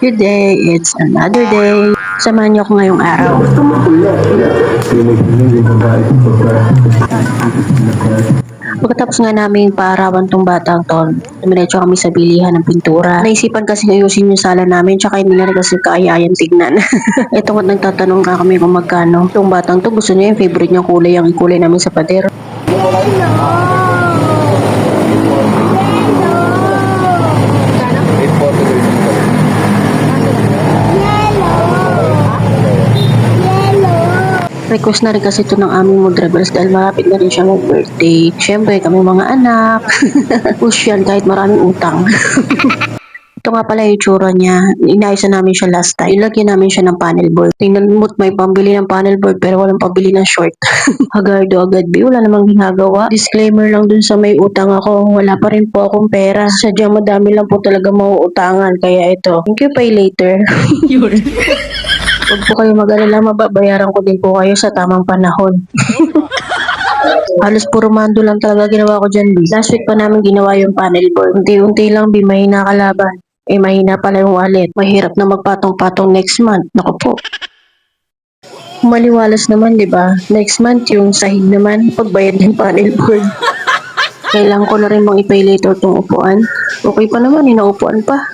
Good day, it's another day. Samahan niyo ako ngayong araw. Pagkatapos nga namin paarawan tong batang ton, dumiretso kami sa bilihan ng pintura. Naisipan kasi ayusin yung sala namin, tsaka hindi na rin kasi kaaya-ayang tignan. Ito nga nagtatanong ka kami kung magkano. Itong batang to, gusto niya yung favorite niyang kulay, ang kulay namin sa pader. Request na rin kasi ito ng aming mood rebels dahil malapit na rin siya mag-birthday. Siyempre, kami mga anak. Push yan kahit maraming utang. Ito nga pala yung itsura niya. Inayos na namin siya last time. Ilagyan namin siya ng panel board. Tingnan mo't may pambili ng panel board pero walang pambili ng short. Hagardo agad, B. Wala namang ginagawa. Disclaimer lang dun sa may utang ako. Wala pa rin po akong pera. Sadyang madami lang po talaga mauutangan. Kaya ito. Thank you, pay later. Huwag po kayo mag-alala, mababayaran ko din po kayo sa tamang panahon. Halos puro mando lang talaga ginawa ko dyan, B. Last week pa namin ginawa yung panel board. Unti-unti lang, B, mahina kalaban. Mahina pala yung wallet. Mahirap na magpatong-patong next month. Naku po. Maliwalas naman, di ba? Next month, yung sahig naman, pagbayad ng panel board. Kailangan ko na rin bang i-pay later tong upuan. Okay pa naman, inaupuan pa.